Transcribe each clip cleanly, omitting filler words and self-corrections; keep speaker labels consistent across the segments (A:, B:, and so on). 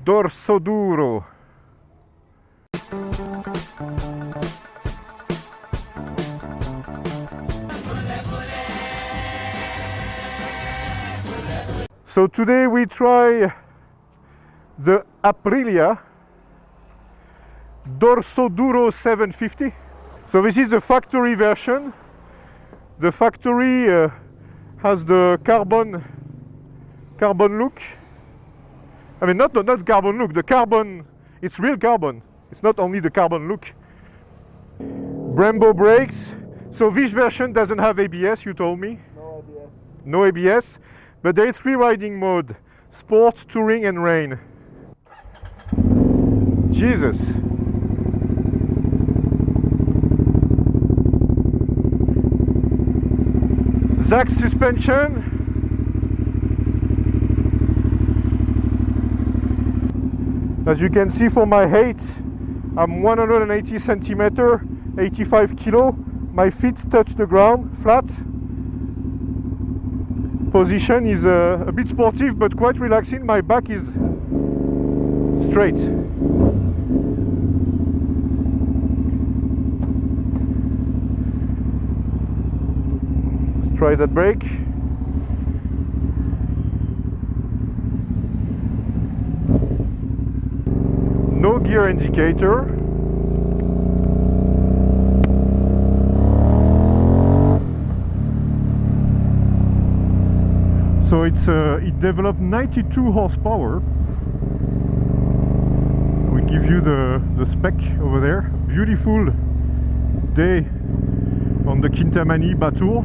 A: Dorsoduro. So today we try the Aprilia Dorsoduro 750. So this is the factory version. The factory has the carbon look. I mean, not carbon look, the carbon, it's real carbon. It's not only the carbon look. Brembo brakes. So this version doesn't have ABS, you told me?
B: No ABS.
A: No ABS, but there is 3 riding mode: Sport, Touring and Rain. Jesus. Zax suspension. As you can see, for my height, I'm 180 centimeter, 85 kilo. My feet touch the ground, flat. Position is a bit sportive but quite relaxing. My back is straight. Let's try that brake. No gear indicator. So it developed 92 horsepower. We give you the spec over there. Beautiful day on the Kintamani Batour.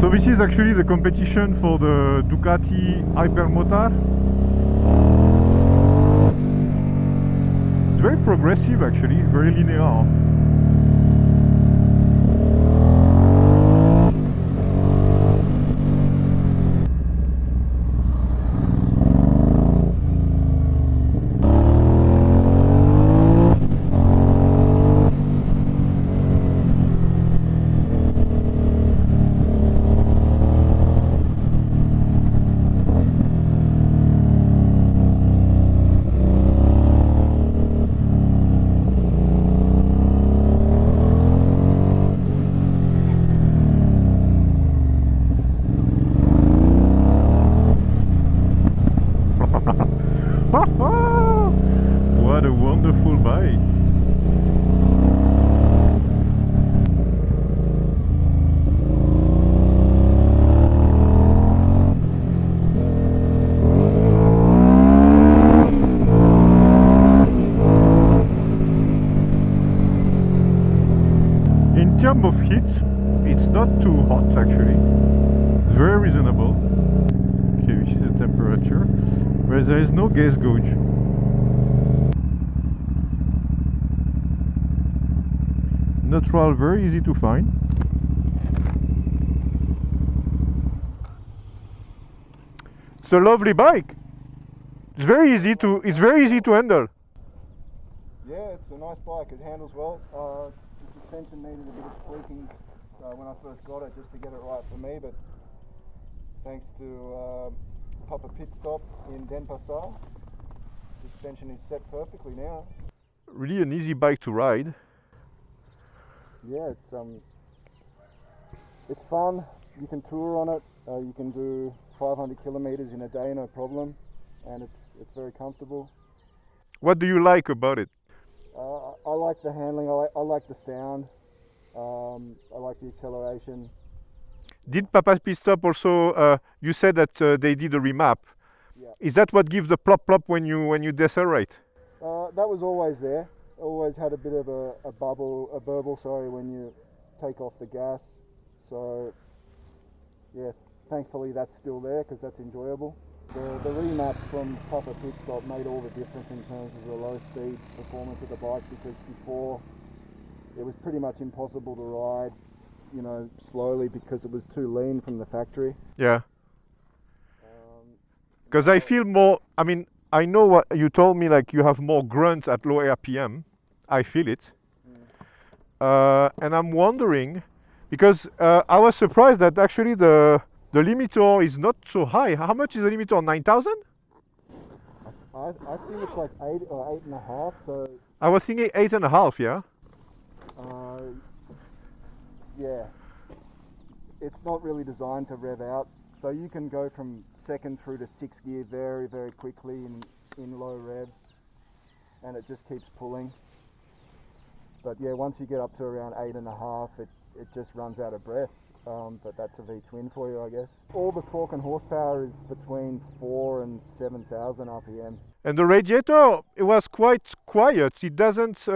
A: So this is actually the competition for the Ducati supermotard. It's very progressive actually, very linear. What a wonderful bike. In terms of heat, it's not too hot actually. It's very reasonable. Okay, this is the temperature, where there is no gas gauge. Neutral, very easy to find. It's a lovely bike. It's very easy to handle.
B: Yeah, it's a nice bike. It handles well. The suspension needed a bit of tweaking when I first got it, just to get it right for me. But thanks to Papa Pit Stop in Denpasar, the suspension is set perfectly now.
A: Really an easy bike to ride.
B: Yeah, it's fun. You can tour on it. You can do 500 kilometers in a day, no problem, and it's very comfortable.
A: What do you like about it?
B: I like the handling. I like the sound. I like the acceleration.
A: Did Papa Pit Stop also? You said that they did a remap.
B: Yeah.
A: Is that what gives the plop plop when you decelerate?
B: That was always there. Always had a bit of a burble, when you take off the gas. So yeah, thankfully that's still there because that's enjoyable. The remap from Papa Pit Stop made all the difference in terms of the low speed performance of the bike, because before it was pretty much impossible to ride, slowly, because it was too lean from the factory.
A: Yeah. Because I feel more, I know what you told me, like you have more grunt at low RPM. I feel it. And I'm wondering, because I was surprised that actually the The limiter is not so high. How much is the limiter? 9,000?
B: I think it's like 8 or 8.5. So
A: I was thinking 8.5. Yeah.
B: Yeah, it's not really designed to rev out. So you can go from second through to 6th gear very, very quickly in low revs, and it just keeps pulling. But yeah, once you get up to around 8.5, it just runs out of breath. But that's a V-twin for you, I guess. All the torque and horsepower is between 4 and 7,000 RPM.
A: And the radiator, it was quite quiet. It doesn't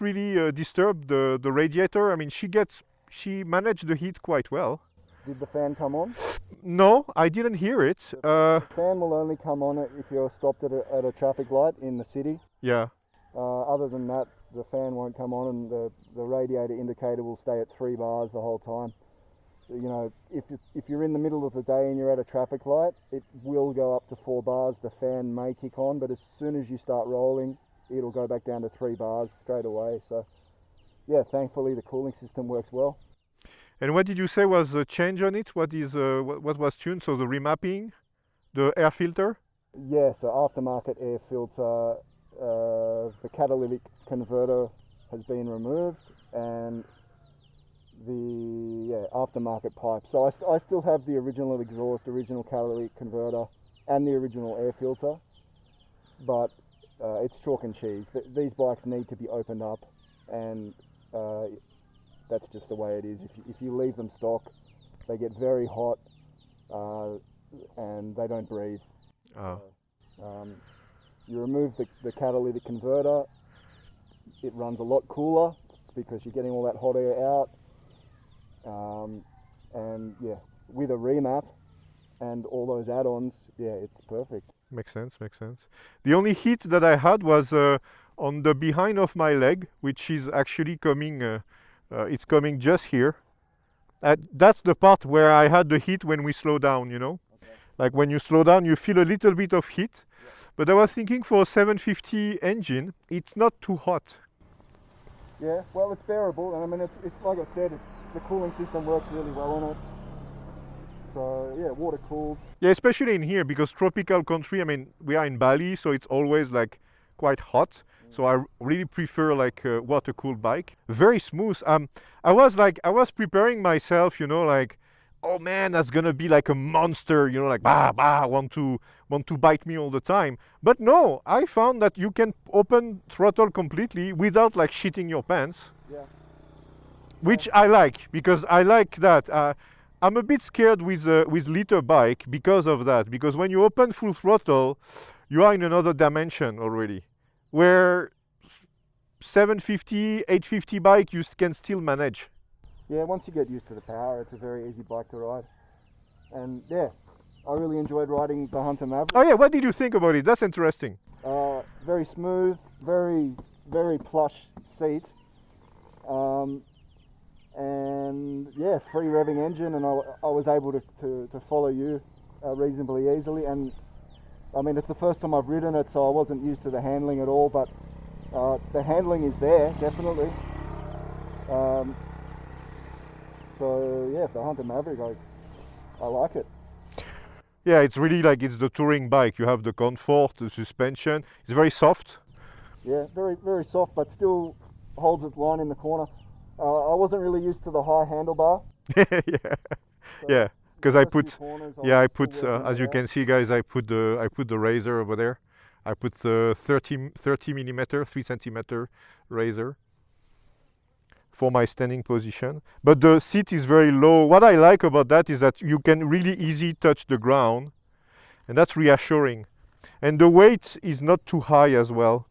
A: really disturb the radiator. I mean, she managed the heat quite well.
B: Did the fan come on?
A: No, I didn't hear it.
B: The fan will only come on if you're stopped at a traffic light in the city.
A: Yeah.
B: Other than that, the fan won't come on, and the radiator indicator will stay at 3 bars the whole time. You know, if you're in the middle of the day and you're at a traffic light, it will go up to 4 bars. The fan may kick on, but as soon as you start rolling, it'll go back down to 3 bars straight away. So, yeah, thankfully the cooling system works well.
A: And what did you say was the change on it? What was tuned? So the remapping, the air filter?
B: Yeah, so aftermarket air filter, the catalytic converter has been removed, and the aftermarket pipe. So I still have the original exhaust, original catalytic converter, and the original air filter, but it's chalk and cheese. These bikes need to be opened up, and that's just the way it is. If you leave them stock, they get very hot and they don't breathe.
A: Oh.
B: You remove the catalytic converter, it runs a lot cooler because you're getting all that hot air out. And yeah, with a remap and all those add-ons, yeah, it's perfect.
A: Makes sense. The only heat that I had was on the behind of my leg, which is actually coming. It's coming just here. That's the part where I had the heat when we slow down, you know.
B: Okay.
A: Like when you slow down, you feel a little bit of heat.
B: Yeah.
A: But I was thinking for a 750 engine, it's not too hot.
B: Yeah, well, it's bearable, and I mean, it's like I said, the cooling system works really well on it. So yeah, water cooled.
A: Yeah, especially in here because tropical country. I mean, we are in Bali, so it's always like quite hot. So I really prefer like a water cooled bike. Very smooth. I was preparing myself, you know, like, oh man, that's gonna be like a monster, you know, like want to bite me all the time. But no, I found that you can open throttle completely without like shitting your pants.
B: Yeah.
A: Which I like, because I like that. I'm a bit scared with liter bike because of that. Because when you open full throttle, you are in another dimension already. Where 750, 850 bike you can still manage.
B: Yeah, once you get used to the power, it's a very easy bike to ride. And yeah, I really enjoyed riding the Hunter Maverick.
A: Oh yeah, what did you think about it? That's interesting.
B: Very smooth, very, very plush seat. And yeah, free revving engine, and I was able to follow you reasonably easily. And I mean, it's the first time I've ridden it, so I wasn't used to the handling at all, but the handling is there, definitely. So yeah, the Hunter Maverick, I like it.
A: Yeah, it's really like it's the touring bike. You have the comfort, the suspension. It's very soft.
B: Yeah, very, very soft, but still holds its line in the corner. I wasn't really used to the high handlebar.
A: Yeah,
B: So
A: yeah. Because I put,
B: corners,
A: I put, as you can see, guys, I put the razor over there. I put the 30 millimeter, 3 centimeter razor for my standing position. But the seat is very low. What I like about that is that you can really easy touch the ground, and that's reassuring. And the weight is not too high as well.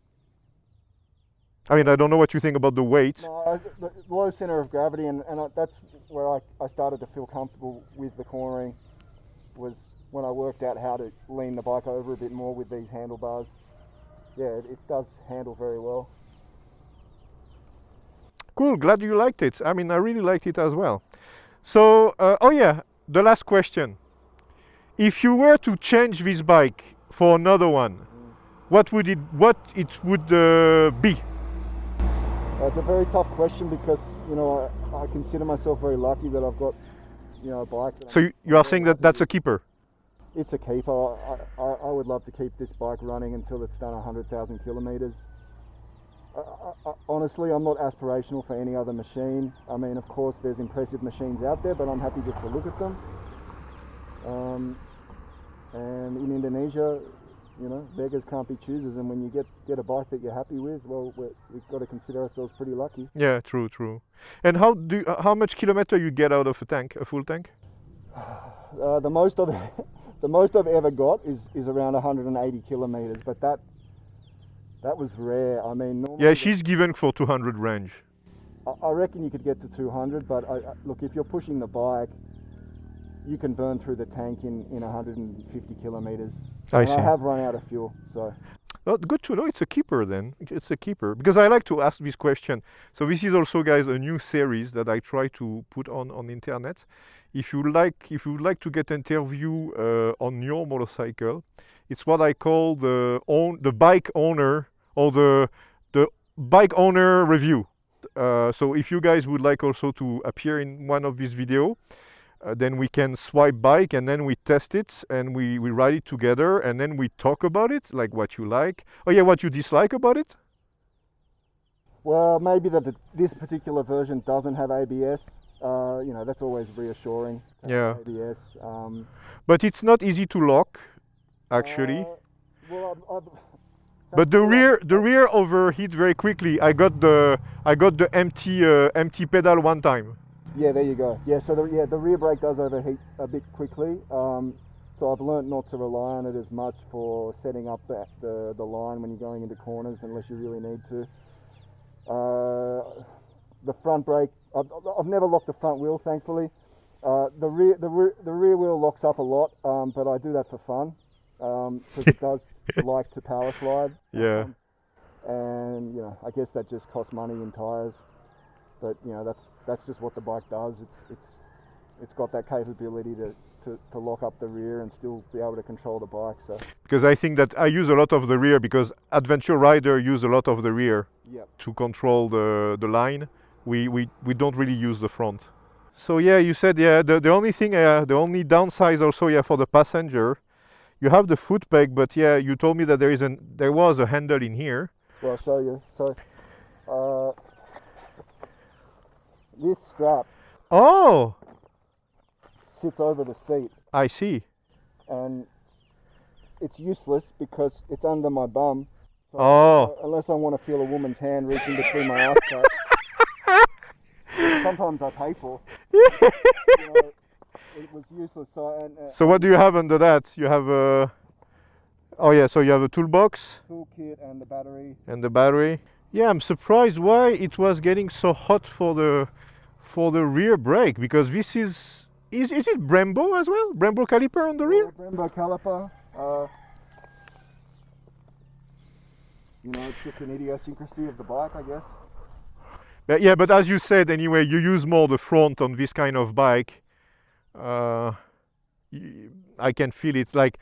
A: I mean, I don't know what you think about the weight.
B: No, the low center of gravity, and that's where I started to feel comfortable with the cornering, was when I worked out how to lean the bike over a bit more with these handlebars. Yeah, it does handle very well.
A: Cool, glad you liked it. I mean, I really liked it as well. So, oh yeah, the last question. If you were to change this bike for another one, what it would be?
B: It's a very tough question because, you know, I consider myself very lucky that I've got you know, a bike.
A: So you are saying that that's a keeper?
B: It's a keeper. I would love to keep this bike running until it's done 100,000 kilometers. Honestly, I'm not aspirational for any other machine. I mean, of course, there's impressive machines out there, but I'm happy just to look at them. And in Indonesia, you know, beggars can't be choosers, and when you get a bike that you're happy with, well, we've got to consider ourselves pretty lucky.
A: Yeah, true. And how much kilometer you get out of a tank, a full tank?
B: The most I've ever got is around 180 kilometers, but that was rare. I mean, normally,
A: yeah, she's given for 200 range.
B: I reckon you could get to 200, but look, if you're pushing the bike, you can burn through the tank in 150 kilometers.
A: I see.
B: I have run out of fuel, so.
A: Well, good to know it's a keeper then. It's a keeper, because I like to ask this question. So this is also, guys, a new series that I try to put on internet. If you would like to get an interview on your motorcycle, it's what I call the bike owner, or the bike owner review. So if you guys would like also to appear in one of these videos, then we can swipe bike and then we test it and we ride it together and then we talk about it, like what you like. Oh yeah, what you dislike about it?
B: Well, maybe that this particular version doesn't have ABS. You know, that's always reassuring.
A: Yeah.
B: ABS.
A: But it's not easy to lock, actually.
B: Well,
A: but the rear overheat very quickly. I got the empty pedal one time.
B: Yeah, there you go. Yeah, so the rear brake does overheat a bit quickly. So I've learnt not to rely on it as much for setting up the line when you're going into corners, unless you really need to. The front brake, I've never locked the front wheel, thankfully. The rear wheel locks up a lot, but I do that for fun, because it does like to power slide.
A: Yeah.
B: And you know, I guess that just costs money in tires. But you know, that's just what the bike does. It's got that capability to lock up the rear and still be able to control the bike. So
A: because I think that I use a lot of the rear, because adventure rider use a lot of the rear.
B: Yep.
A: To control the line. We don't really use the front. So yeah, you said the only thing the only downside also for the passenger, you have the foot peg, but you told me that there was a handle in here.
B: Well, I'll show you. So this strap sits over the seat.
A: I see.
B: And it's useless because it's under my bum. So unless I want to feel a woman's hand reaching between my ass crack, sometimes I pay for. You know, it was useless. So
A: what do you have under that? You have a so you have a toolbox,
B: toolkit, and the battery.
A: And the battery. Yeah, I'm surprised why it was getting so hot for the rear brake, because this is it Brembo as well? Brembo caliper on the rear?
B: Brembo caliper. You know, it's just an idiosyncrasy of the bike, I guess.
A: Yeah, but as you said, anyway, you use more the front on this kind of bike. I can feel it. Like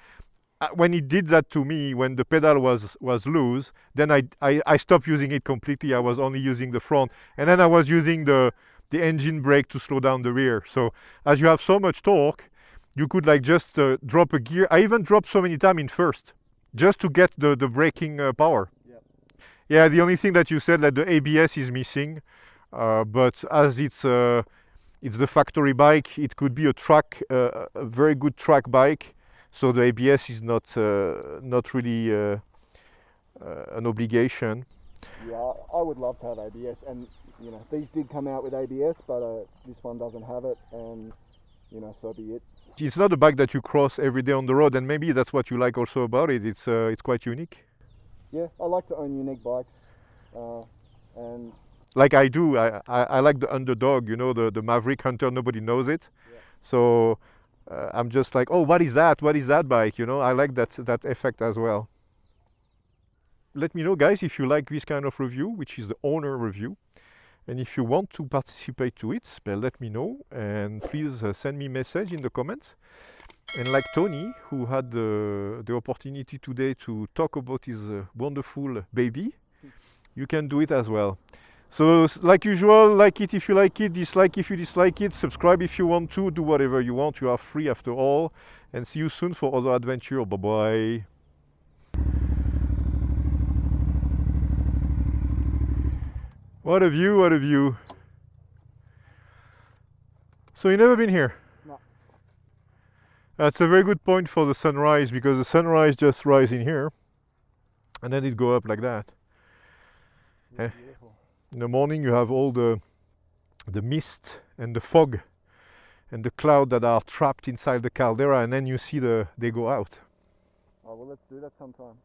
A: when he did that to me, when the pedal was loose, then I stopped using it completely. I was only using the front, and then I was using the engine brake to slow down the rear. So as you have so much torque, you could like just drop a gear. I even dropped so many times in first, just to get the braking power.
B: Yep.
A: Yeah, the only thing that you said that the ABS is missing, but as it's the factory bike, it could be a very good track bike. So the ABS is not really an obligation.
B: Yeah, I would love to have ABS, and you know, these did come out with ABS, but this one doesn't have it, and you know, so be it.
A: It's not a bike that you cross every day on the road, and maybe that's what you like also about it. It's quite unique.
B: Yeah, I like to own unique bikes, and
A: like I do. I like the underdog. You know, the Maverick Hunter. Nobody knows it,
B: yeah.
A: So I'm just like, oh, what is that? What is that bike? You know, I like that effect as well. Let me know, guys, if you like this kind of review, which is the owner review. And if you want to participate to it, let me know, and please send me a message in the comments. And like Tony, who had the opportunity today to talk about his wonderful baby, you can do it as well. So like usual, like it if you like it, dislike if you dislike it, subscribe if you want to, do whatever you want, you are free after all, and see you soon for other adventure. Bye bye. What a view, what a view. So you never been here?
B: No.
A: That's a very good point for the sunrise, because the sunrise just rises in here and then it go up like that.
B: Yeah, beautiful.
A: In the morning you have all the mist and the fog and the cloud that are trapped inside the caldera, and then you see they go out.
B: Oh, well, let's do that sometime.